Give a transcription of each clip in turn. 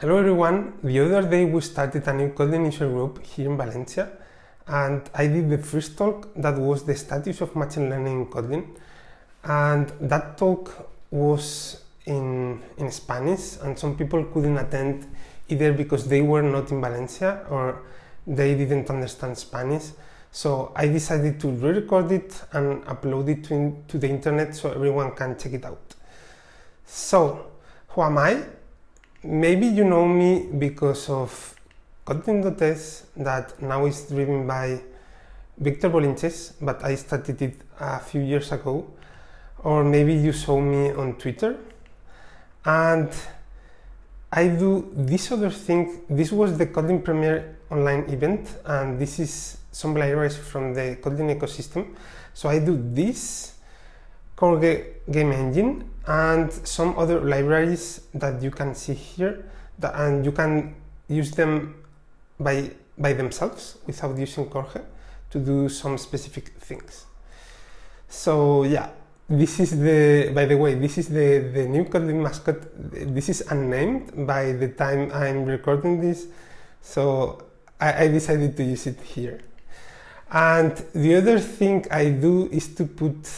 Hello everyone, the other day we started a new Kotlin user group here in Valencia, and I did the first talk that was the status of machine learning in Kotlin, and that talk was in Spanish, and some people couldn't attend either because they were not in Valencia or they didn't understand Spanish. So I decided to re-record it and upload it to the internet so everyone can check it out. So, who am I? Maybe you know me because of Kotlin.s that now is driven by Victor Bolinches, but I started it a few years ago. Or maybe you saw me on Twitter. And I do this other thing. This was the Kotlin Premiere online event, and this is some libraries from the Kotlin ecosystem. So I do this core game engine and some other libraries that you can see here, and you can use them by themselves without using Corge to do some specific things. So yeah, this is by the way, this is the new Kotlin mascot. This is unnamed by the time I'm recording this, so I decided to use it here. And the other thing I do is to put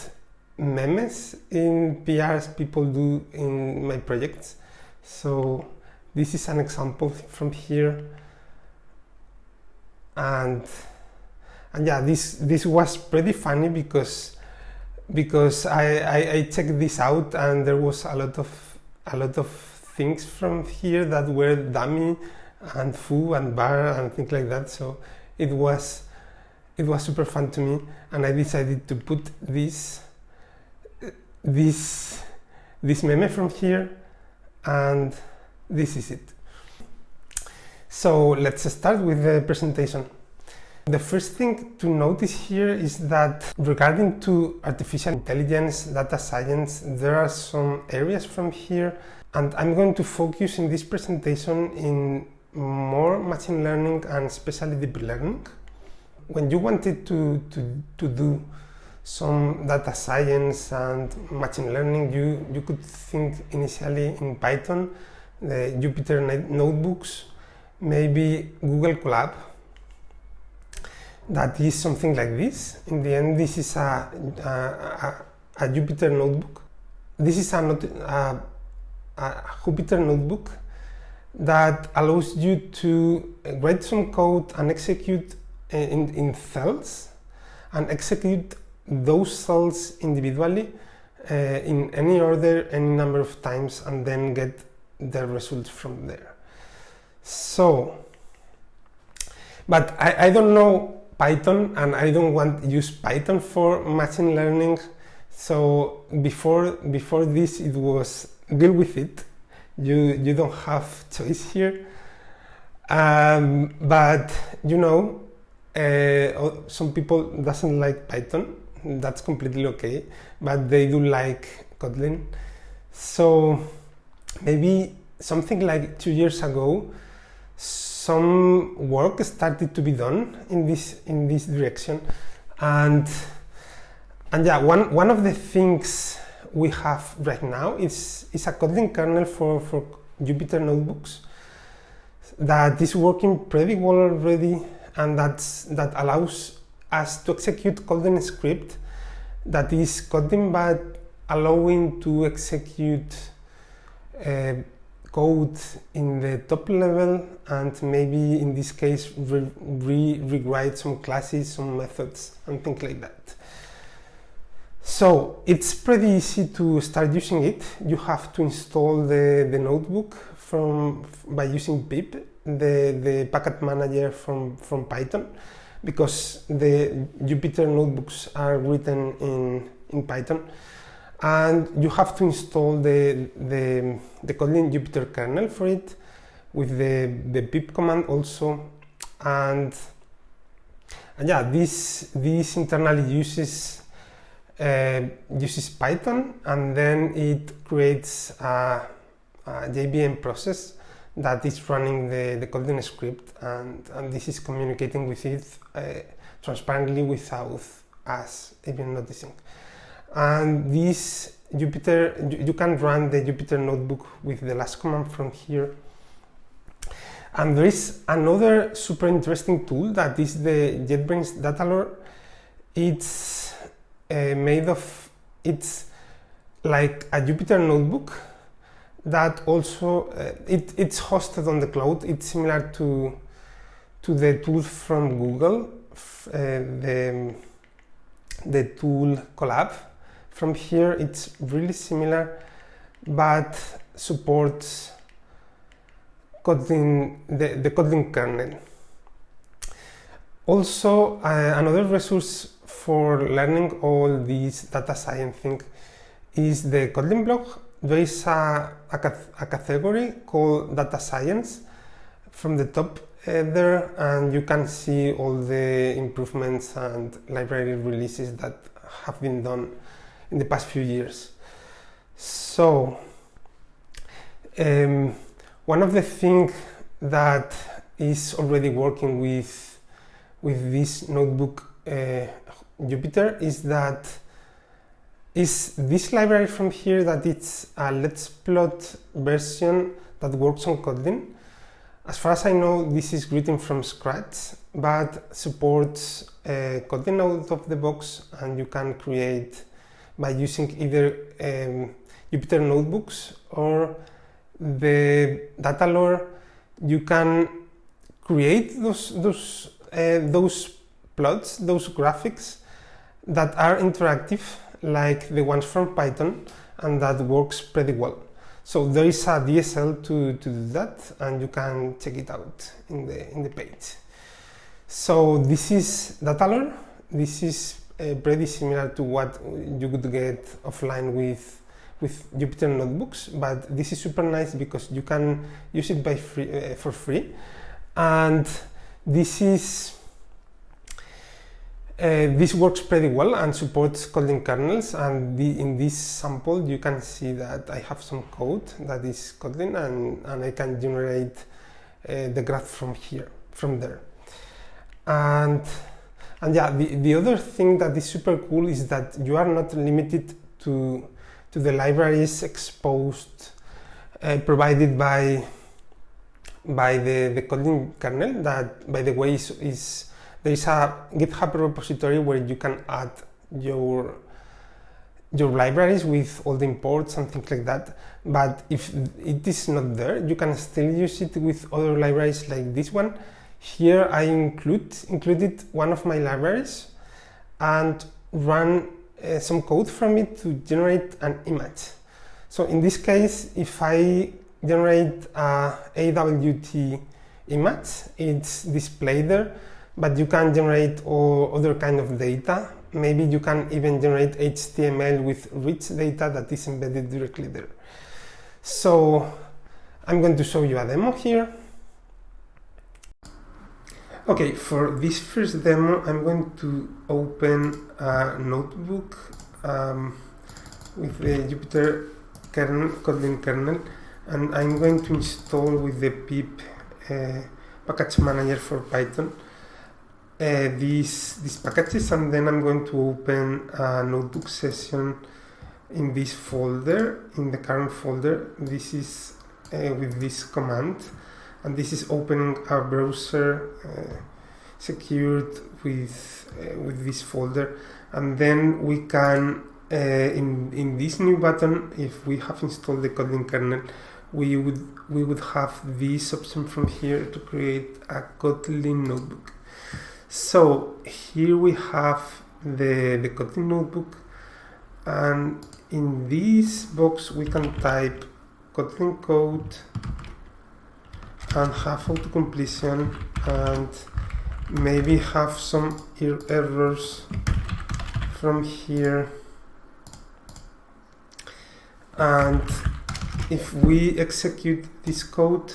memes in PRs people do in my projects. So this is an example from here, and yeah, this was pretty funny because I checked this out and there was a lot of things from here that were dummy and foo and bar and things like that. So it was super fun to me, and I decided to put this meme from here, and this is it. So let's start with the presentation. The first thing to notice here is that regarding to artificial intelligence, data science, there are some areas from here, and I'm going to focus in this presentation in more machine learning and especially deep learning. When you wanted to do some data science and machine learning, you could think initially in Python, the Jupyter notebooks, maybe Google Colab. That is something like this. In the end, this is a Jupyter notebook. This is a Jupyter notebook that allows you to write some code and execute in cells, and execute those cells individually in any order, any number of times, and then get the results from there. So, but I don't know Python, and I don't want to use Python for machine learning. So before this, it was deal with it. You don't have choice here. But you know, some people doesn't like Python. That's completely okay, but they do like Kotlin. So maybe something like 2 years ago, some work started to be done in this direction, and yeah, one of the things we have right now is a Kotlin kernel for Jupyter notebooks that is working pretty well already, and that allows us to execute Kotlin script that is Kotlin but allowing to execute code in the top level, and maybe in this case rewrite some classes, some methods, and things like that. So it's pretty easy to start using it. You have to install the notebook by using pip, the package manager from Python, because the Jupyter notebooks are written in Python, and you have to install the Kotlin Jupyter kernel for it with the pip command also, and yeah, this internally uses Python, and then it creates a JVM process that is running the Kotlin script, and this is communicating with it transparently without us even noticing. And this Jupyter, you can run the Jupyter notebook with the last command from here, And there is another super interesting tool that is the JetBrains Datalore. It's it's like a Jupyter notebook that also, it's hosted on the cloud. It's similar to the tool from Google, the tool Collab. From here, it's really similar, but supports Kotlin, the Kotlin kernel. Also, another resource for learning all this data science thing is the Kotlin blog. There is a category called data science from the top there, and you can see all the improvements and library releases that have been done in the past few years. So one of the things that is already working with this notebook Jupyter is this library from here, that it's a Let's Plot version that works on Kotlin. As far as I know, this is written from scratch, but supports Kotlin out of the box, and you can create by using either Jupyter notebooks or the Datalore. You can create those plots, those graphics that are interactive, like the ones from Python, and that works pretty well. So there is a DSL to do that, and you can check it out in the page. So this is Datalore. This is pretty similar to what you could get offline with Jupyter notebooks, but this is super nice because you can use it for free, and this works pretty well and supports Kotlin kernels. And in this sample, you can see that I have some code that is Kotlin, and I can generate the graph from there. And yeah, the other thing that is super cool is that you are not limited to the libraries exposed, provided by the Kotlin kernel. That, by the way, there is a GitHub repository where you can add your libraries with all the imports and things like that. But if it is not there, you can still use it with other libraries like this one. Here I included one of my libraries and run some code from it to generate an image. So in this case, if I generate a AWT image, it's displayed there, but you can generate all other kind of data. Maybe you can even generate HTML with rich data that is embedded directly there. So I'm going to show you a demo here. Okay, for this first demo, I'm going to open a notebook with the Jupyter kernel, Kotlin kernel, and I'm going to install with the pip package manager for Python these packages, and then I'm going to open a notebook session in this folder, in the current folder. This is with this command, and this is opening a browser secured with this folder. And then we can in this new button, if we have installed the Kotlin kernel, we would have this option from here to create a Kotlin notebook. So here we have the Kotlin notebook, and in this box we can type Kotlin code and have autocompletion, and maybe have some errors from here. And if we execute this code,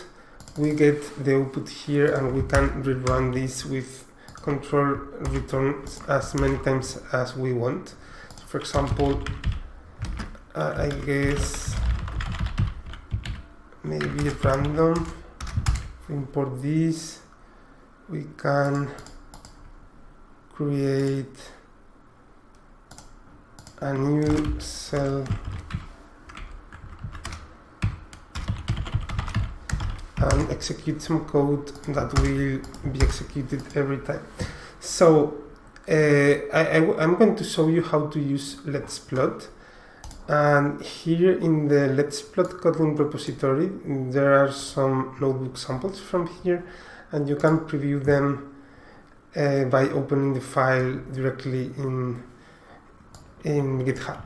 we get the output here, and we can rerun this with control return as many times as we want. So for example, I guess maybe random. If we import this, we can create a new cell and execute some code that will be executed every time. So I'm going to show you how to use Let's Plot. And here in the Let's Plot Kotlin repository, there are some notebook samples from here, and you can preview them by opening the file directly in GitHub.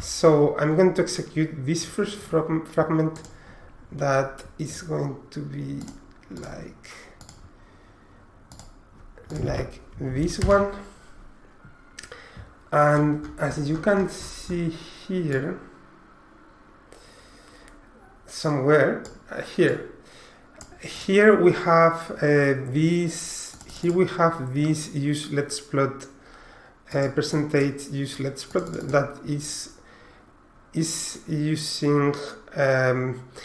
So I'm going to execute this first fragment that is going to be like this one. And as you can see here, somewhere here we have this use Let's Plot percentage use Let's Plot that is using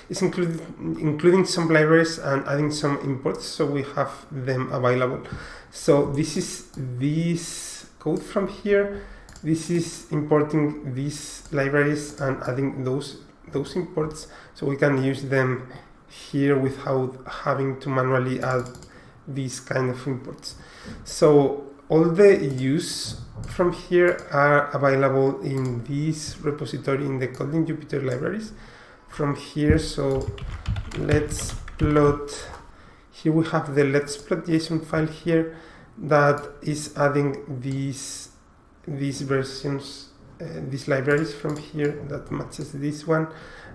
is including some libraries and adding some imports, so we have them available. So this is this code from here. This is importing these libraries and adding those imports, so we can use them here without having to manually add these kind of imports. So all the use from here are available in this repository in the Kotlin Jupyter libraries from here. So let's plot, here we have the Let's Plot JSON file here that is adding these versions, these libraries from here that matches this one,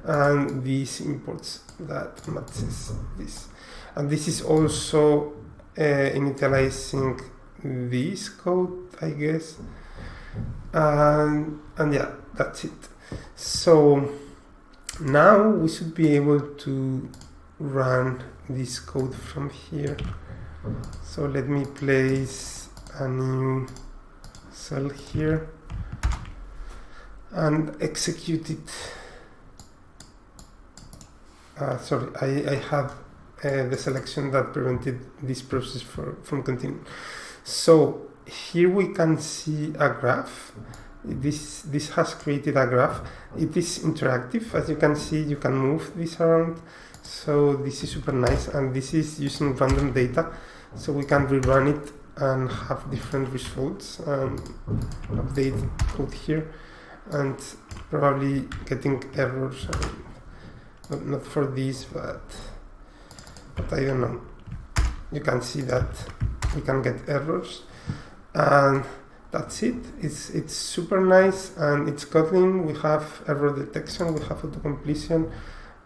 and these imports that matches this. And this is also initializing this code, I guess. And yeah, that's it. So now we should be able to run this code from here. So let me place a new cell here and execute it. Sorry, I have the selection that prevented this process from continuing. So here we can see a graph. This has created a graph. It is interactive. As you can see, you can move this around. So this is super nice, and this is using random data. So we can rerun it and have different results and update code here, and probably getting errors. Not for this, but I don't know. You can see that we can get errors, and that's it. It's super nice, and it's Kotlin. We have error detection, we have auto-completion,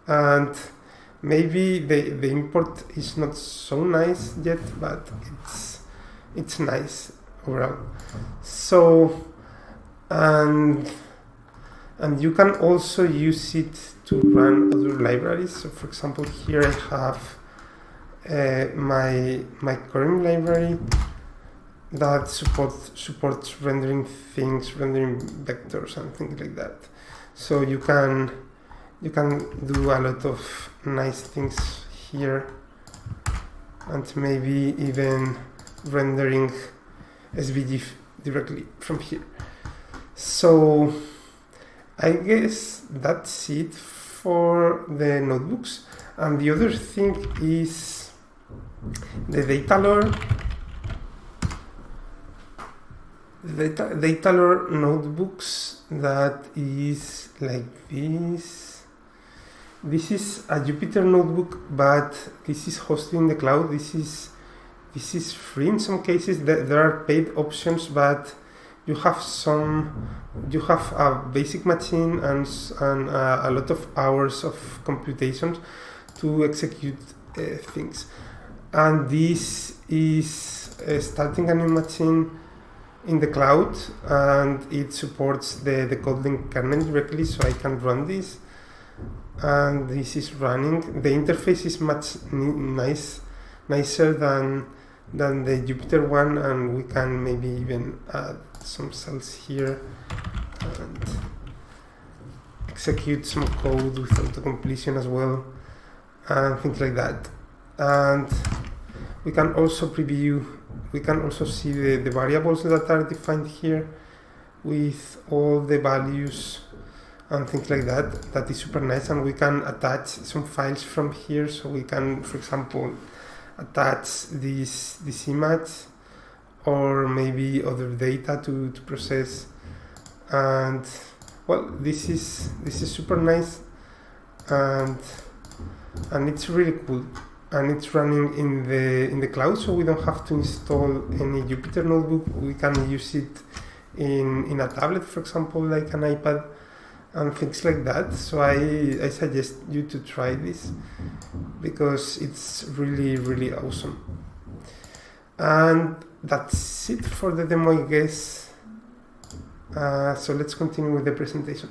and maybe the import is not so nice yet, but it's nice overall. So and you can also use it to run other libraries. So for example, here I have my current library that supports rendering things, rendering vectors and things like that. So you can do a lot of nice things here, and maybe even rendering SVG directly from here. So I guess that's it for the notebooks. And the other thing is the data lore. The data lore notebooks, that is like this. This is a Jupyter notebook, but this is hosted in the cloud. This is free in some cases. There are paid options, but you have a basic machine and a lot of hours of computation to execute things. And this is starting a new machine in the cloud, and it supports the Kotlin kernel directly, so I can run this. And this is running. The interface is much nicer than the Jupyter one, and we can maybe even add some cells here and execute some code with auto-completion as well, and things like that. And we can also preview, we can also see the variables that are defined here with all the values and things like that. That is super nice, and we can attach some files from here. So we can, for example, attach this image or maybe other data to process. And well, this is super nice, and it's really cool, and it's running in the cloud, so we don't have to install any Jupyter notebook. We can use it in a tablet, for example, like an iPad and things like that. So I suggest you to try this because it's really awesome. And that's it for the demo, I guess. So let's continue with the presentation.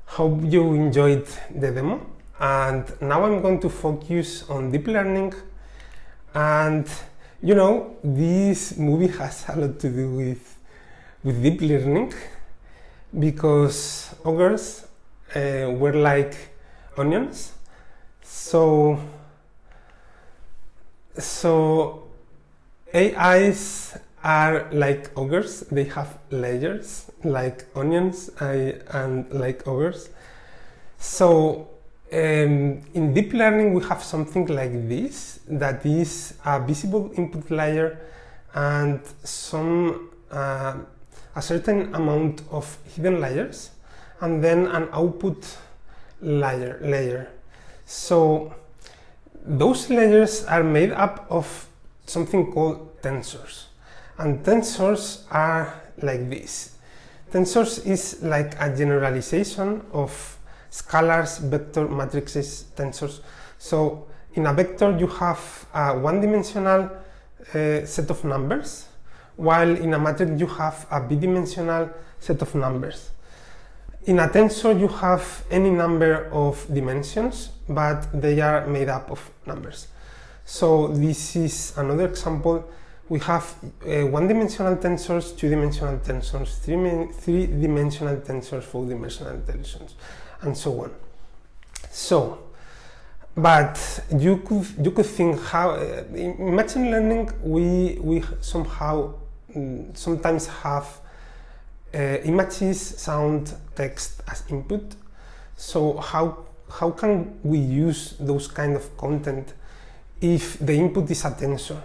Hope you enjoyed the demo, and now I'm going to focus on deep learning. And you know, this movie has a lot to do with deep learning, because ogres were like onions. So AIs are like ogres. They have layers like onions and like ogres. So in deep learning we have something like this, that is a visible input layer and a certain amount of hidden layers, and then an output layer. So those layers are made up of something called tensors, and tensors are like this. Tensors is like a generalization of scalars, vector, matrices, tensors. So in a vector you have a one-dimensional set of numbers, while in a matrix you have a bidimensional set of numbers. In a tensor you have any number of dimensions, but they are made up of numbers. So this is another example. We have one-dimensional tensors, two-dimensional tensors, three-dimensional tensors, four-dimensional tensors, and so on. So, but you could think how in machine learning we somehow sometimes have images, sound, text as input. So how can we use those kind of content if the input is a tensor?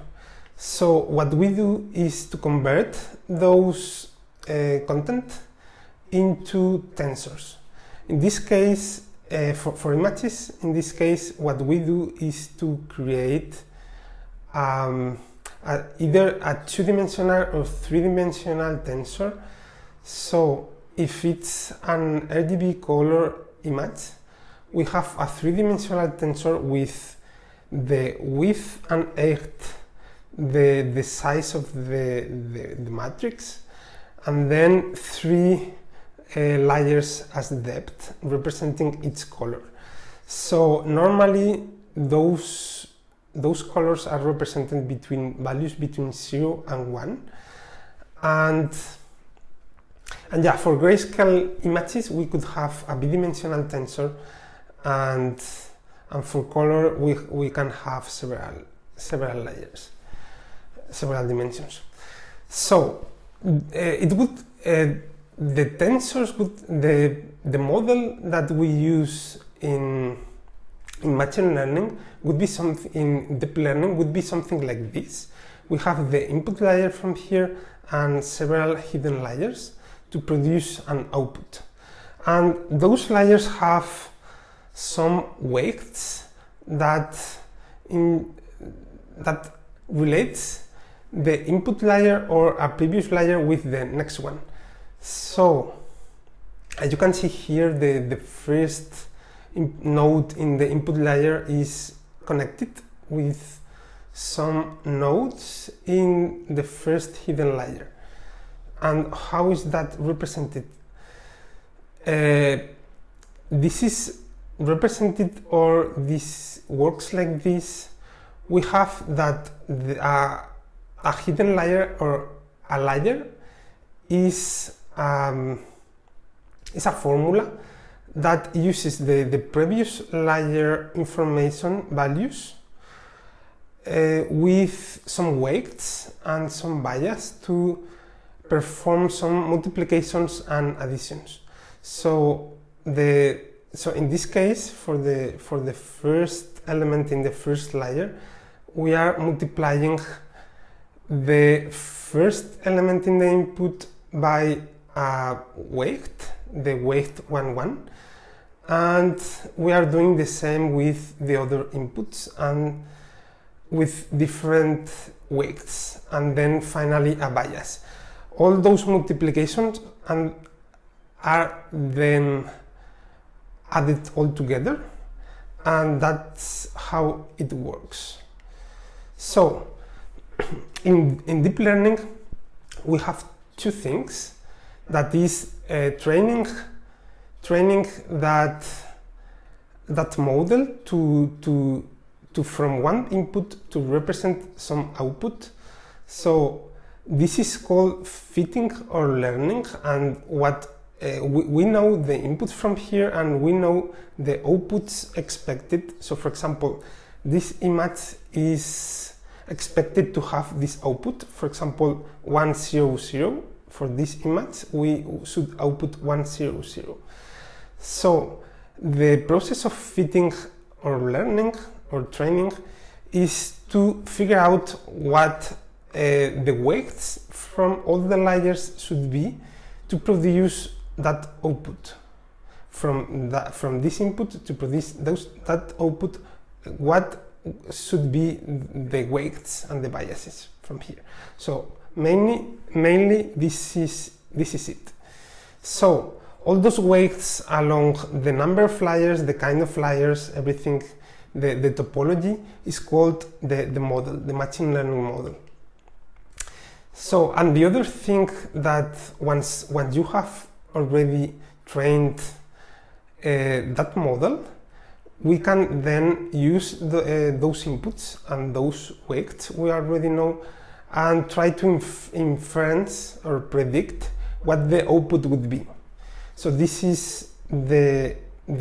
So what we do is to convert those content into tensors. In this case, for images, in this case, what we do is to create either a two-dimensional or three-dimensional tensor. So if it's an RGB color image, we have a three-dimensional tensor with the width and height, the size of the matrix, and then three layers as depth representing each color. So normally those colors are represented between values between 0 and 1, and yeah, for grayscale images we could have a bidimensional tensor, and for color we can have several layers, several dimensions. So it would the tensors would the model that we use in machine learning would be something, in deep learning would be something like this. We have the input layer from here and several hidden layers to produce an output, and those layers have some weights that relates the input layer or a previous layer with the next one. So as you can see here, the first node in the input layer is connected with some nodes in the first hidden layer. And how is that represented? This is represented, or this works like this. We have that a hidden layer or a layer is is a formula that uses the previous layer information values with some weights and some bias to perform some multiplications and additions. So in this case, for the first element in the first layer, we are multiplying the first element in the input by a weight, the weight 1, 1, and we are doing the same with the other inputs and with different weights, and then finally a bias. All those multiplications are then added all together, and that's how it works. So in deep learning we have two things, that is training that model to from one input to represent some output. So this is called fitting or learning, and what we know the inputs from here and we know the outputs expected. So for example, this image is expected to have this output, for example 1, 0, 0. For this image we should output 1, 0, 0. So the process of fitting or learning or training is to figure out what the weights from all the layers should be to produce that output. From this input to produce that output, what should be the weights and the biases from here. So mainly this is it. So all those weights along the number of layers, the kind of layers, everything, the topology is called the model, the machine learning model. So, and the other thing that once you have already trained that model, we can then use those inputs and those weights we already know and try to inference or predict what the output would be. So this is the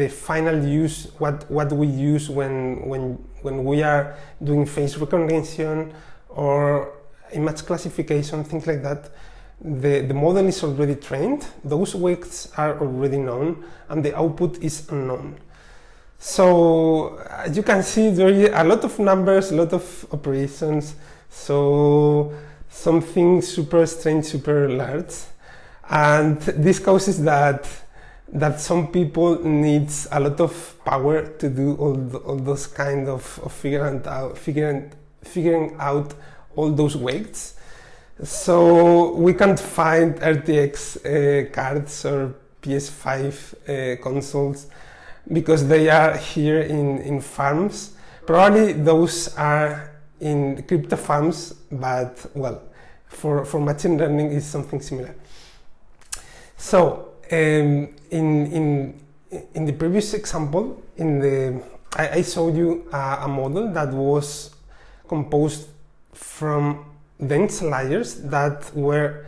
final use, what we use when we are doing face recognition or image classification, things like that. The model is already trained, those weights are already known, and the output is unknown. So as you can see, there is a lot of numbers, a lot of operations, so something super strange, super large, and this causes that some people needs a lot of power to do all those kind of figuring out all those weights. So we can't find RTX cards or PS5 consoles because they are here in farms. Probably those are in crypto farms, but well, for machine learning is something similar. So in the previous example, I showed you a model that was composed from dense layers that were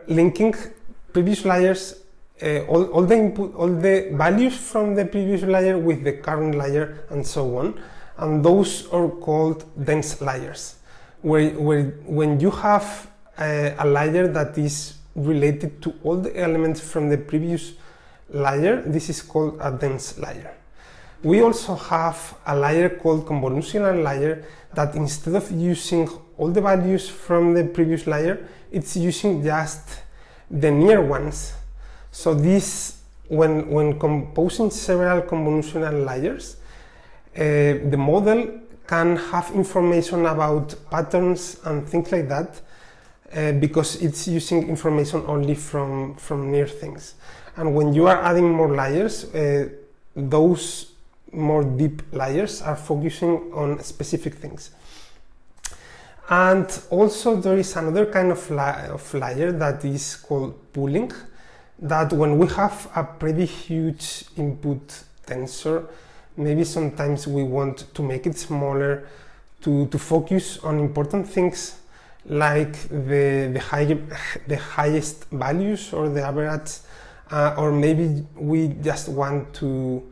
linking previous layers, all the values from the previous layer with the current layer and so on, and those are called dense layers. When you have a layer that is related to all the elements from the previous layer, this is called a dense layer. We also have a layer called convolutional layer that instead of using all the values from the previous layer, it's using just the near ones. So this, when composing several convolutional layers, the model can have information about patterns and things like that, because it's using information only from near things. And when you are adding more layers, those more deep layers are focusing on specific things. And also there is another kind of layer that is called pooling, that when we have a pretty huge input tensor, maybe sometimes we want to make it smaller to focus on important things like the highest values or the average, or maybe we just want to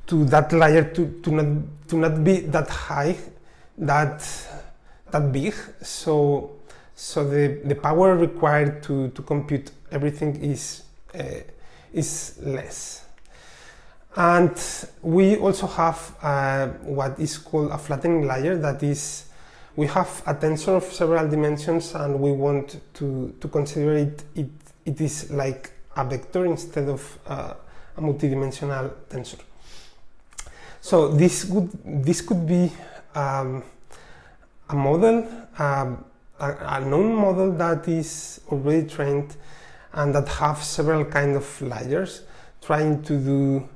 that layer to not be that high, that big, so the power required to compute everything is less. And we also have what is called a flattening layer. That is, we have a tensor of several dimensions, and we want to consider it is like a vector instead of a multidimensional tensor. So this could be a model, a known model that is already trained and that have several kind of layers, trying to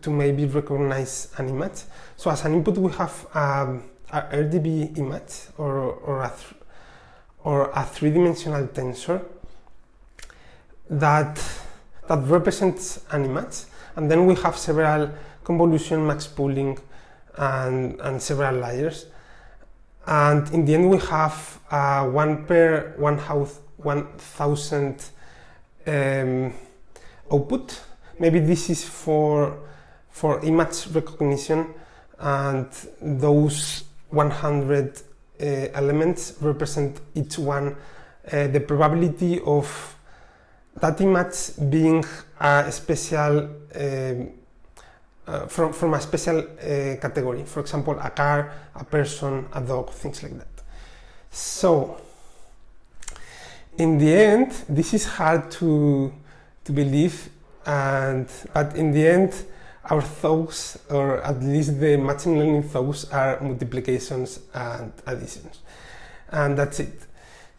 maybe recognize an image. So as an input we have a RGB image or a three-dimensional tensor that represents an image, and then we have several convolution, max pooling, and several layers. And in the end we have 1 per 1000 output. Maybe this is for image recognition, and those 100 elements represent each one the probability of that image being a special from a special category. For example, a car, a person, a dog, things like that. So in the end, this is hard to believe, but in the end, our thoughts, or at least the machine learning thoughts, are multiplications and additions, and that's it.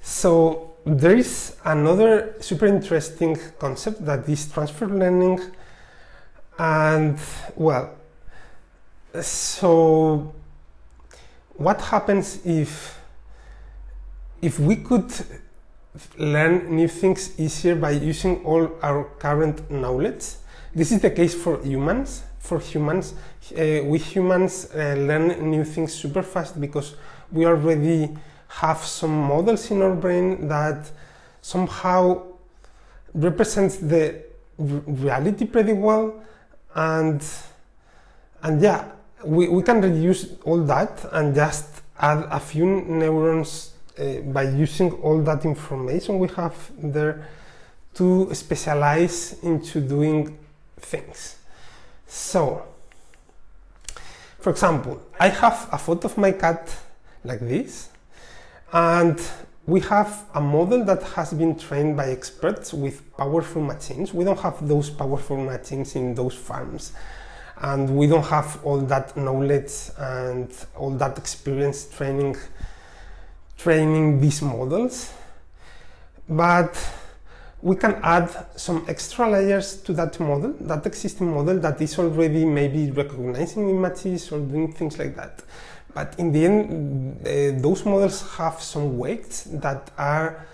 So there is another super interesting concept that is transfer learning. And well, so what happens if we could learn new things easier by using all our current knowledge? This is the case for humans. For humans, we humans learn new things super fast because we already have some models in our brain that somehow represents the reality pretty well. And yeah, we can reduce all that and just add a few neurons by using all that information we have there to specialize into doing things. So, for example, I have a photo of my cat like this, and we have a model that has been trained by experts with powerful machines. We don't have those powerful machines in those farms, and we don't have all that knowledge and all that experience training these models. But we can add some extra layers to that model, that existing model that is already maybe recognizing images or doing things like that. But in the end, those models have some weights that are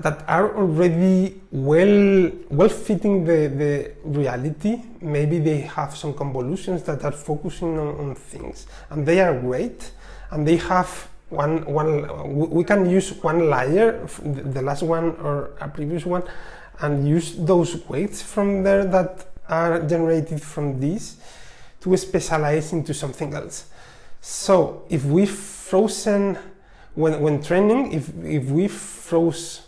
already well fitting the reality. Maybe they have some convolutions that are focusing on things, and they are great. And they have we can use one layer, the last one or a previous one, and use those weights from there that are generated from this to specialize into something else. So if we frozen when training, if we freeze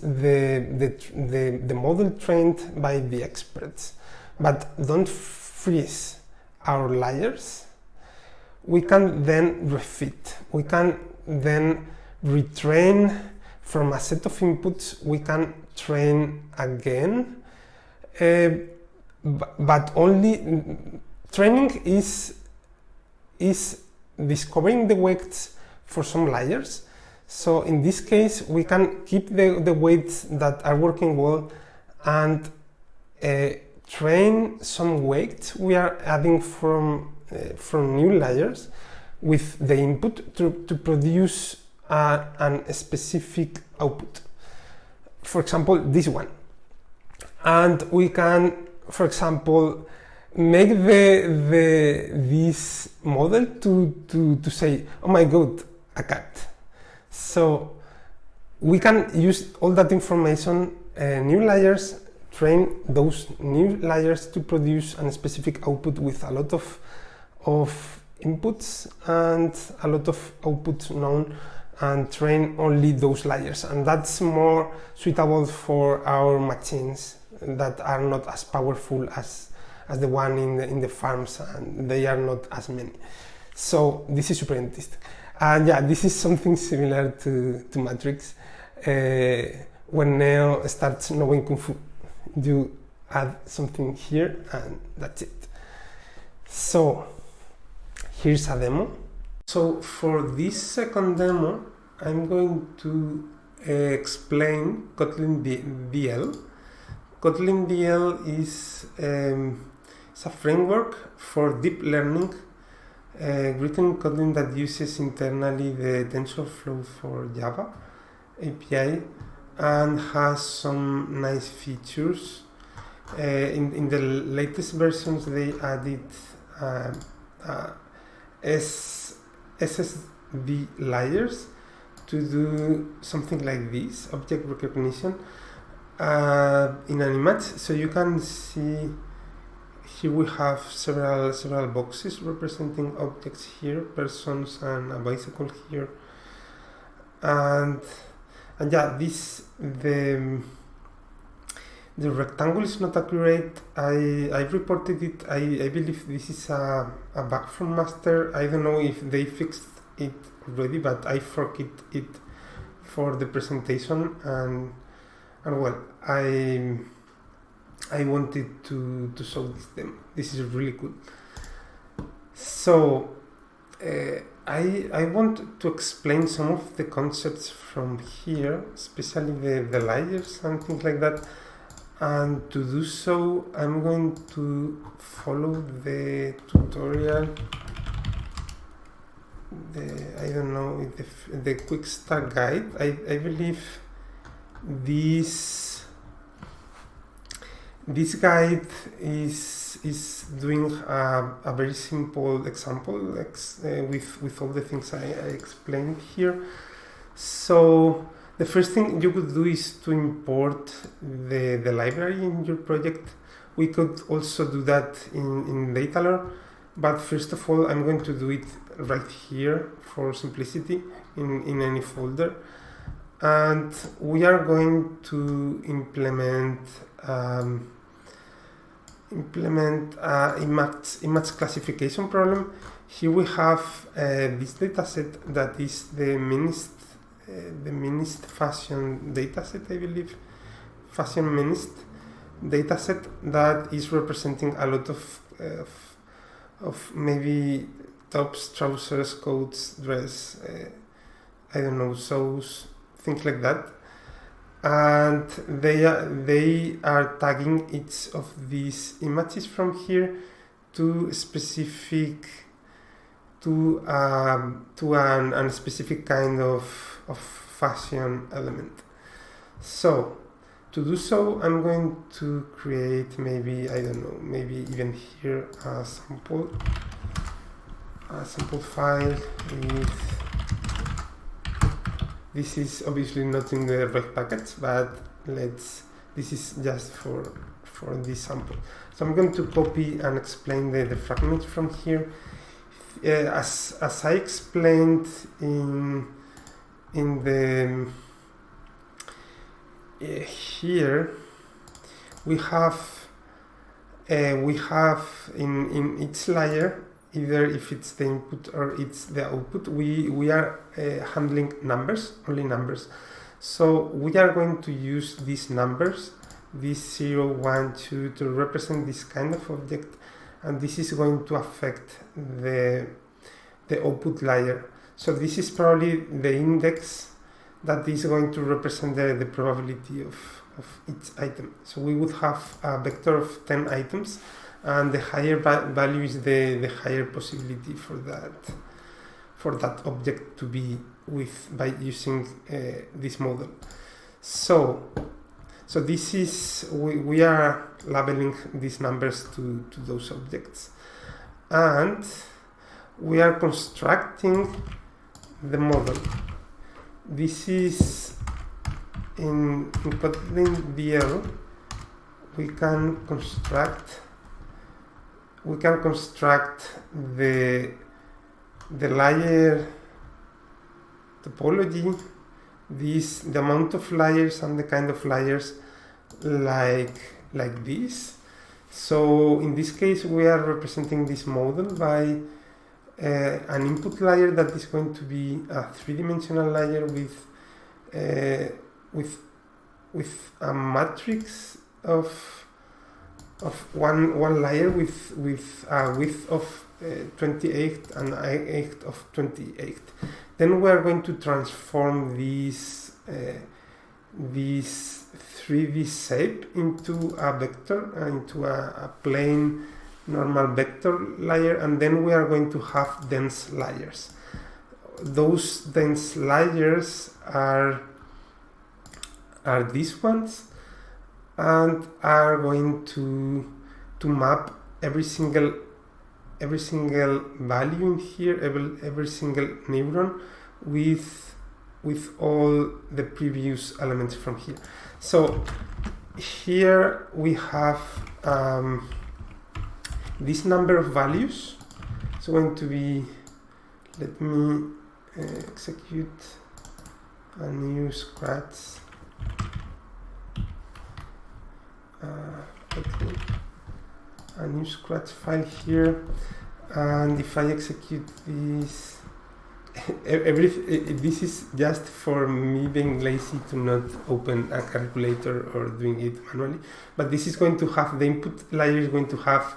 the model trained by the experts, but don't freeze our layers, we can then refit. We can then retrain from a set of inputs. We can train again, but only training is discovering the weights for some layers. So in this case, we can keep the weights that are working well and train some weights we are adding from new layers with the input to produce a specific output. For example, this one. And we can, for example, make this model to say, oh my god, a cat. So we can use all that information, new layers, train those new layers to produce a specific output with a lot of inputs and a lot of outputs known, and train only those layers. And that's more suitable for our machines that are not as powerful as the one in the farms, and they are not as many. So this is super interesting. And yeah, this is something similar to Matrix. When Neo starts knowing Kung Fu, you add something here and that's it. So here's a demo. So for this second demo, I'm going to explain Kotlin DL. Kotlin DL is a framework for deep learning written in Kotlin that uses internally the TensorFlow for Java API and has some nice features. In the latest versions, they added SSD layers to do something like this, object recognition in an image. So you can see here we have several boxes representing objects here, persons and a bicycle here, and yeah, the rectangle is not accurate. I reported it. I believe this is a bug from master. I don't know if they fixed it already, but I forked it for the presentation, and well, I wanted to show this demo. This is really cool. So I want to explain some of the concepts from here, especially the layers and things like that. And to do so, I'm going to follow the tutorial, the quick start guide. I believe this guide is doing a very simple example with all the things I explained here. So the first thing you could do is to import the library in your project. We could also do that in Datalore, but first of all, I'm going to do it right here for simplicity in any folder. And we are going to implement image classification problem. Here we have this dataset that is the meanest fashion dataset, I believe, fashion meanest dataset that is representing a lot of maybe tops, trousers, coats, dress, I don't know, shoes, things like that. And they are tagging each of these images from here to specific to a specific kind of fashion element. So to do so, I'm going to create maybe even here a sample file with. This is obviously not in the right package, but this is just for this sample. So I'm going to copy and explain the fragments from here. As I explained in the here we have in each layer, either if it's the input or it's the output, we are handling only numbers. So we are going to use these numbers, this 0, 1, 2, to represent this kind of object, and this is going to affect the output layer. So this is probably the index that is going to represent the probability of each item. So we would have a vector of 10 items, and the higher value is the higher possibility for that object to be by using this model. So this is we are labeling these numbers to those objects, and we are constructing the model. This is in Kotlin DL we can construct the layer topology, the amount of layers and the kind of layers like this. So in this case we are representing this model by an input layer that is going to be a three-dimensional layer with a matrix of one layer with a width of 28 and a height of 28. Then we are going to transform this 3D shape into a vector, into a plain normal vector layer, and then we are going to have dense layers. Those dense layers are these ones, and are going to map every single value in here, every single neuron with all the previous elements from here. So here we have this number of values. It's going to be, let me execute a new scratch. A new scratch file here, and if I execute this, this is just for me being lazy to not open a calculator or doing it manually, but this is going to have, the input layer is going to have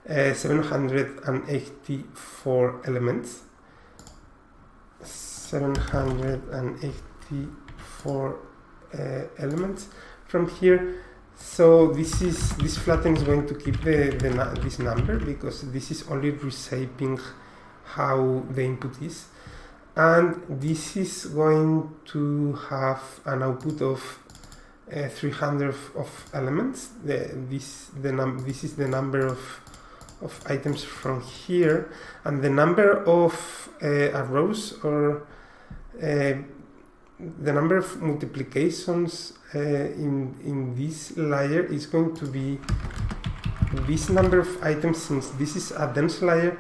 784 elements. 784 elements from here. So this flatten is going to keep this number, because this is only reshaping how the input is, and this is going to have an output of 300 of elements. This is the number of items from here, and the number of arrows, or the number of multiplications in this layer is going to be this number of items, since this is a dense layer,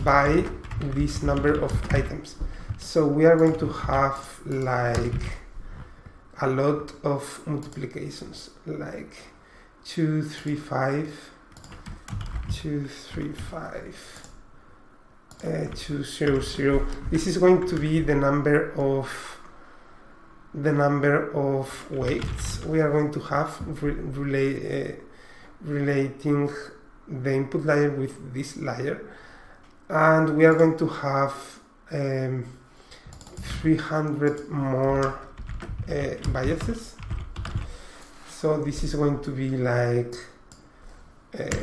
by this number of items. So we are going to have like a lot of multiplications, like 2, 3, 5, 2, 3, 5, 2, 0, 0. This is going to be the number of weights we are going to have relating the input layer with this layer, and we are going to have 300 more biases. So this is going to be like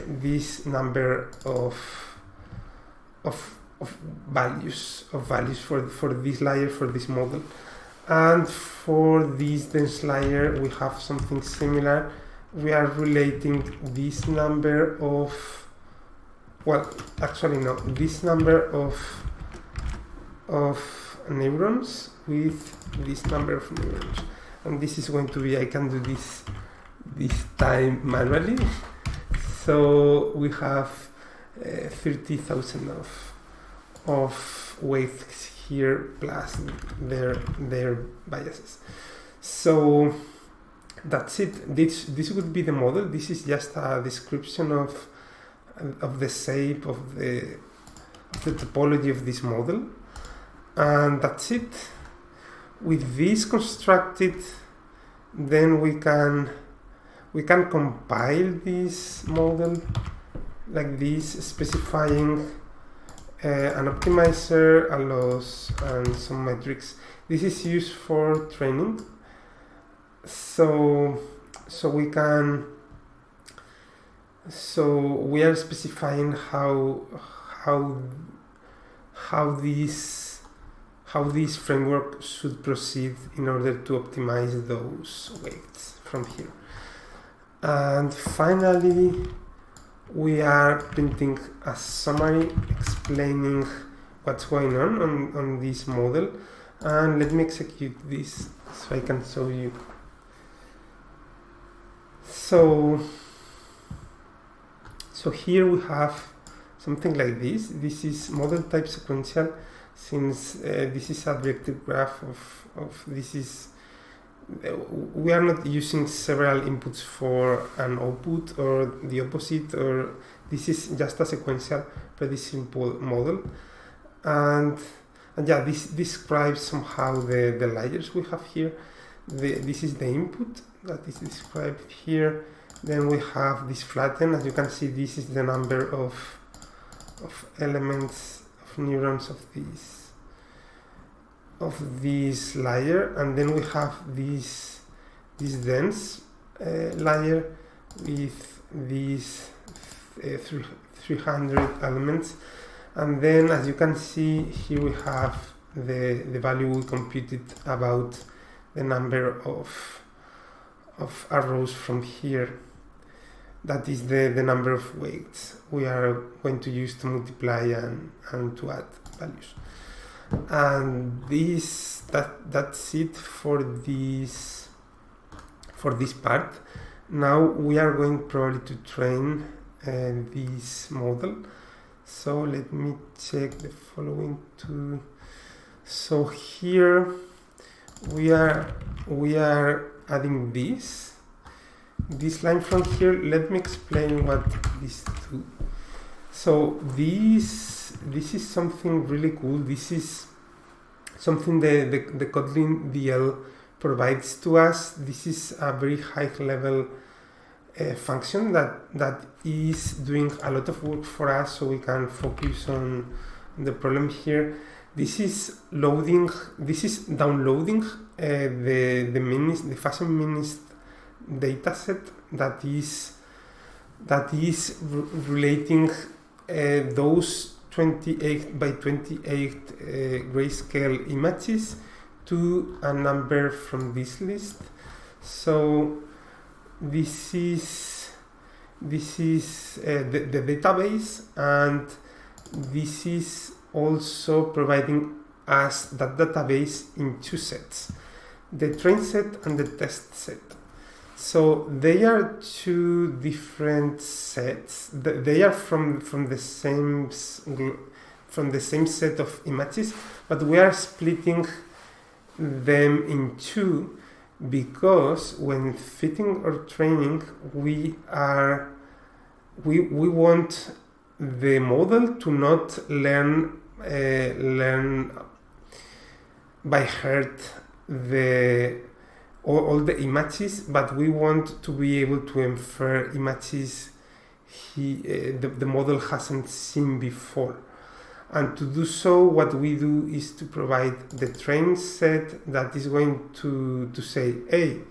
this number of values for this layer, for this model. And for this dense layer we have something similar. We are relating this number of, well, actually no, this number of neurons with this number of neurons, and this is going to be, I can do this time manually. So we have 30,000 of weights here plus their biases. So that's it. This would be the model. This is just a description of the shape of the topology of this model, and that's it. With this constructed, then we can compile this model like this, specifying an optimizer, a loss, and some metrics. This is used for training. So we are specifying how this framework should proceed in order to optimize those weights from here. And finally, we are printing a summary explaining what's going on this model. And let me execute this so I can show you So here we have something like this. This is model type sequential, since this is a vective graph of this is we are not using several inputs for an output or the opposite, or this is just a sequential, pretty simple model. And yeah, this describes somehow the layers we have here. This is the input that is described here. Then we have this flatten. As you can see, this is the number of elements of neurons of this layer, and then we have this dense layer with these 300 elements. And then, as you can see here, we have the value we computed about the number of arrows from here. That is the number of weights we are going to use to multiply and to add values. And that's it for this part. Now we are going probably to train this model. So let me check the following two. So here we are adding this line from here. Let me explain what these do. So this is something really cool. This is something the Kotlin DL provides to us. This is a very high level function that is doing a lot of work for us, so we can focus on the problem here. This is downloading the fashion minist dataset that is relating those 28 by 28 grayscale images to a number from this list. So this is the database, and this is also providing us that database in two sets, the train set and the test set. So they are two different sets. They are from the same set of images, but we are splitting them in two because when fitting or training, we want the model to not learn by heart all the images, but we want to be able to infer images the model hasn't seen before. And to do so, what we do is to provide the train set that is going to say, hey,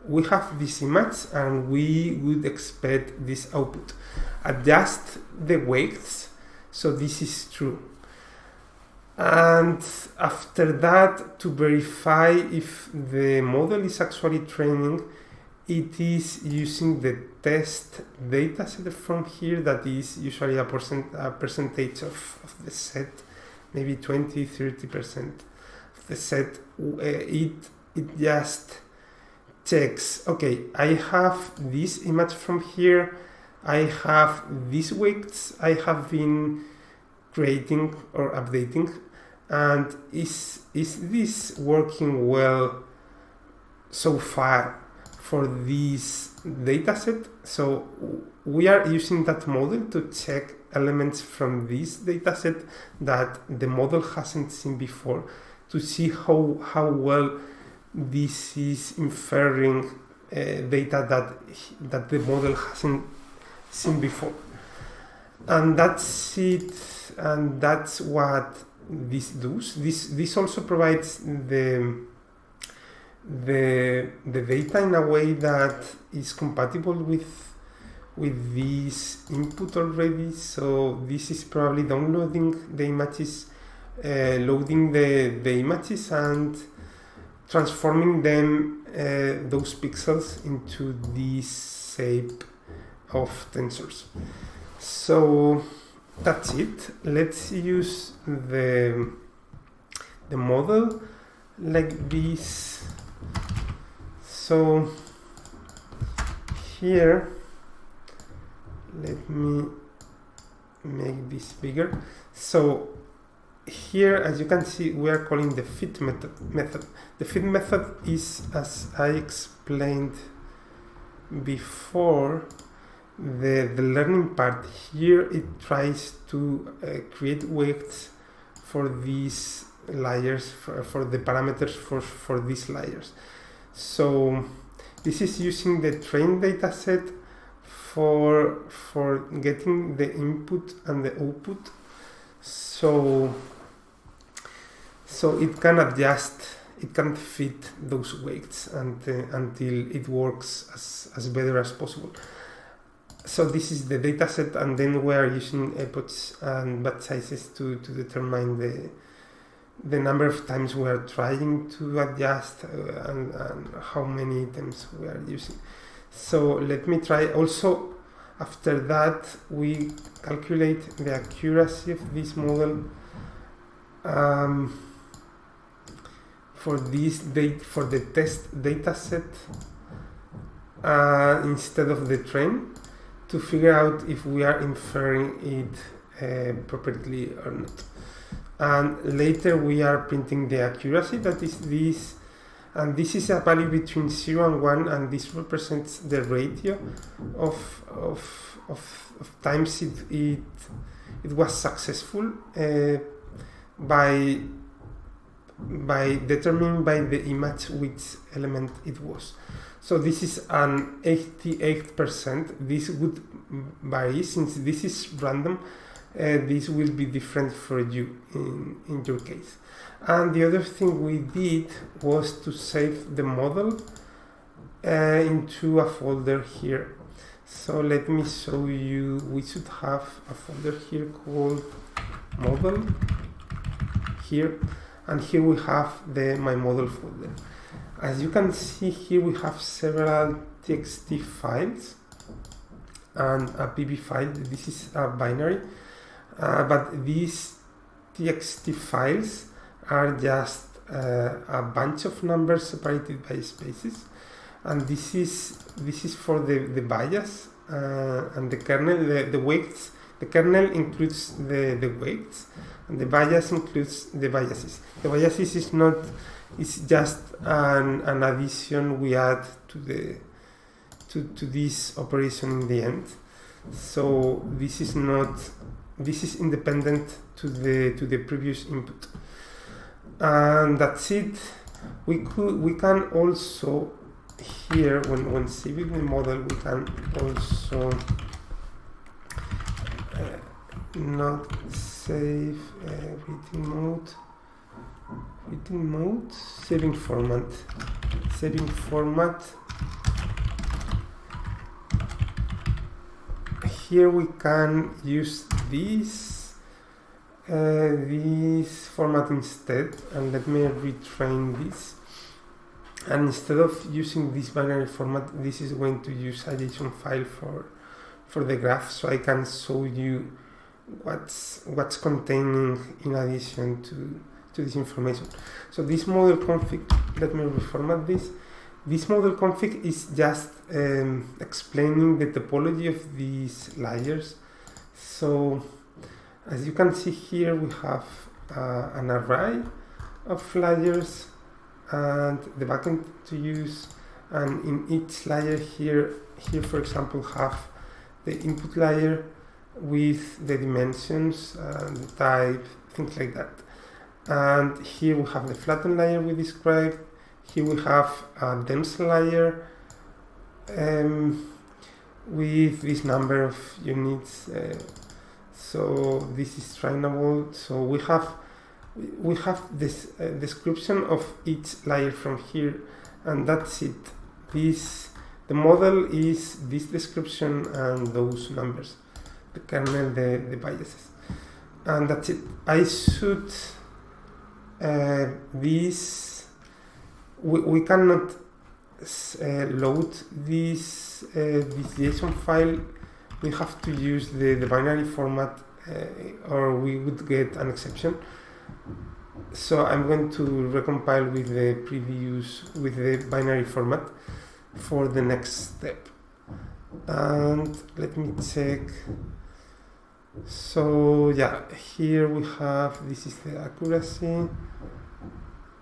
we have this image and we would expect this output. Adjust the weights so this is true. And after that, to verify if the model is actually training, it is using the test data set from here that is usually a percentage of the set, maybe 20-30% of the set. It just checks, okay, I have this image from here, I have these weights I have been creating or updating, and is this working well so far for this dataset? So we are using that model to check elements from this dataset that the model hasn't seen before, to see how well this is inferring data that the model hasn't seen before. And that's it, and that's what this does. This also provides the data in a way that is compatible with this input already. So this is probably downloading the images, loading the images, and transforming them, those pixels, into this shape of tensors. So that's it. Let's use the model like this. So here, let me make this bigger. So here, as you can see, we are calling the fit method. The fit method is, as I explained before, the learning part. Here it tries to create weights for these layers, for the parameters for these layers. So this is using the train data set for getting the input and the output. So it can adjust, it can fit those weights until it works as better as possible. So this is the data set, and then we are using epochs and batch sizes to determine the number of times we are trying to adjust and how many items we are using. So let me try. Also, after that, we calculate the accuracy of this model for the test data set instead of the train, to figure out if we are inferring it properly or not. And later we are printing the accuracy, that is this, and this is a value between 0 and 1, and this represents the ratio of times it was successful by determining by the image which element it was. So this is an 88%. This would vary, since this is random. This will be different for you in your case. And the other thing we did was to save the model into a folder here. So let me show you. We should have a folder here called model here, and here we have my model folder. As you can see here, we have several txt files and a pb file. This is a binary, but these txt files are just a bunch of numbers separated by spaces, and this is for the bias and the kernel, the weights. The kernel includes the weights, and the bias includes the biases. The biases is not, it's just an addition we add to this operation in the end. So this is independent to the previous input, and that's it. We can also here, when saving the model, we can also not save reading mode, saving format. Here we can use this format instead, and let me retrain this. And instead of using this binary format, this is going to use a JSON file for the graph, so I can show you what's containing in addition to this information. So this model config, let me reformat this. This model config is just explaining the topology of these layers. So as you can see here, we have an array of layers and the backend to use, and in each layer here for example have the input layer with the dimensions and the type, things like that. And here we have the flattened layer we described. Here we have a dense layer with this number of units. So this is trainable. So we have this description of each layer from here, and that's it. The model is this description and those numbers, the kernel, the biases, and that's it. I should we cannot load this JSON file. We have to use the binary format, or we would get an exception. So I'm going to recompile with the binary format for the next step. And let me check. So yeah, here we have, this is the accuracy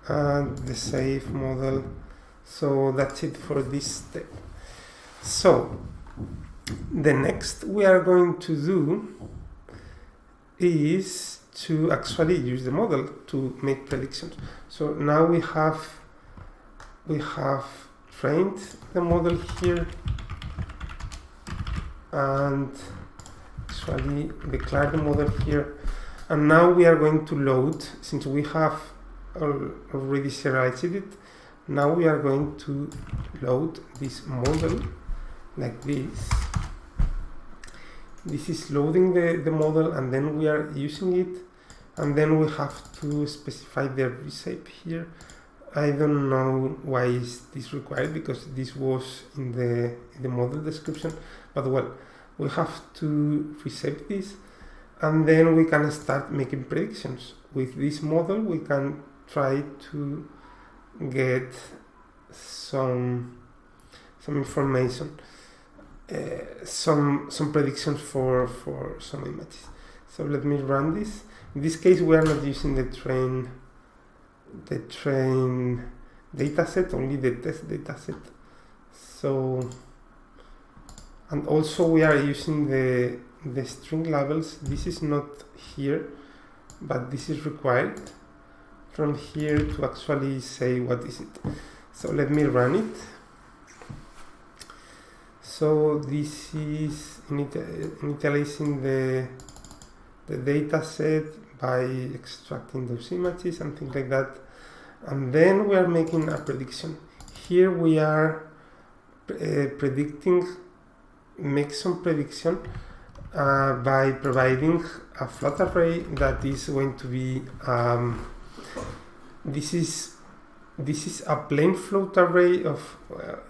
and the safe model. So that's it for this step. So the next we are going to do is to actually use the model to make predictions. So now we have trained the model here and actually declare the model here, and now we are going to load, since we have already serialized it, now we are going to load this model like this. This is loading the model, and then we are using it, and then we have to specify the reshape here. I don't know why is this required, because this was in the model description, but well, we have to reshape this, and then we can start making predictions. With this model we can try to get some information, some predictions for some images. So let me run this. In this case we are not using the train dataset, only the test dataset. So, and also we are using the string labels. This is not here, but this is required from here to actually say what is it. So let me run it. So this is initializing the data set by extracting those images and things like that. And then we are making a prediction. Here we are make some prediction by providing a float array that is going to be this is a plain float array of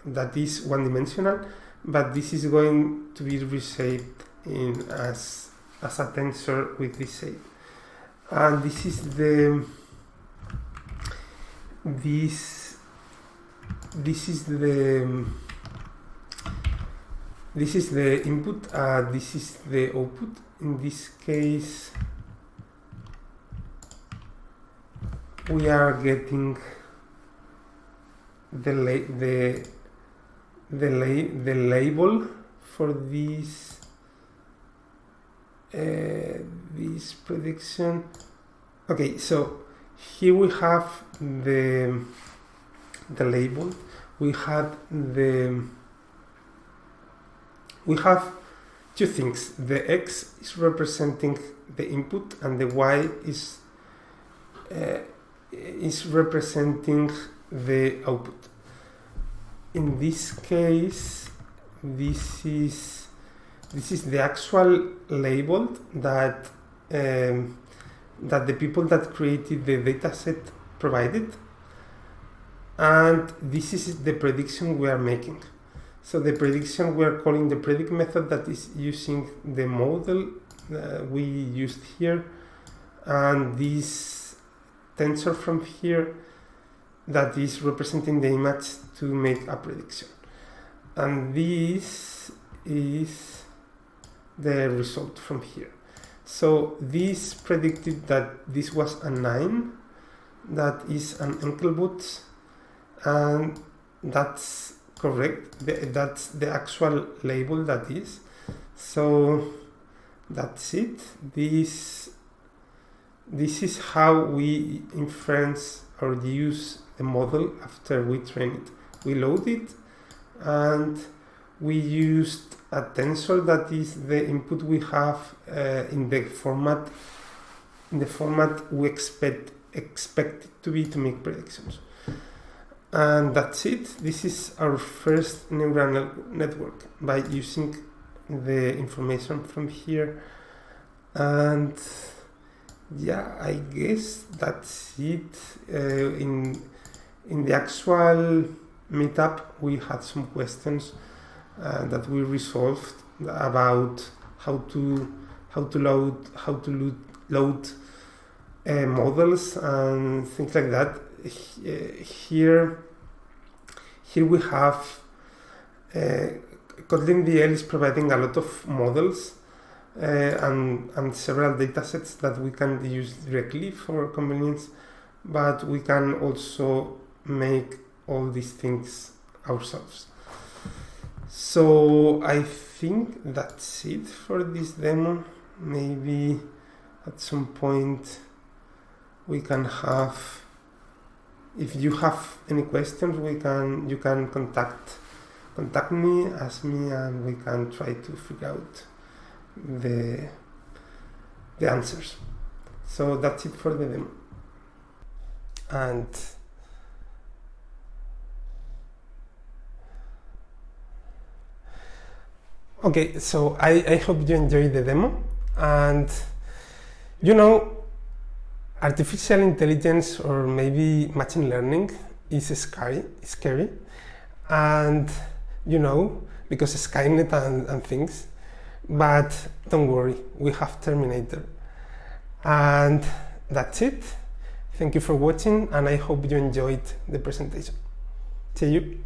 that is one-dimensional, but this is going to be reshaped in as a tensor with this shape. And this is the input, this is the output. In this case we are getting the label for this prediction. Okay, so here we have the label. We have two things. The X is representing the input, and the Y is representing the output. In this case, this is the actual label that the people that created the dataset provided, and this is the prediction we are making. So the prediction we are calling the predict method, that is using the model we used here, and this tensor from here that is representing the image to make a prediction. And this is the result from here. So this predicted that this was a 9, that is an Enkelbut, and that's correct. That's the actual label that is. So that's it. This is how we inference or use the model after we train it. We load it, and we used a tensor that is the input we have in the format we expect it to be to make predictions. And that's it. This is our first neural network by using the information from here. And yeah, I guess that's it. In the actual meetup we had some questions that we resolved about how to load models and things like that. Here we have Kotlin DL is providing a lot of models and several datasets that we can use directly for convenience, but we can also make all these things ourselves. So I think that's it for this demo. Maybe at some point we can have, if you have any questions, you can contact me, ask me, and we can try to figure out the answers. So that's it for the demo. And okay, so I hope you enjoyed the demo. And artificial intelligence, or maybe machine learning, is scary, and because Skynet and things. But don't worry, we have Terminator. And that's it. Thank you for watching, and I hope you enjoyed the presentation. See you.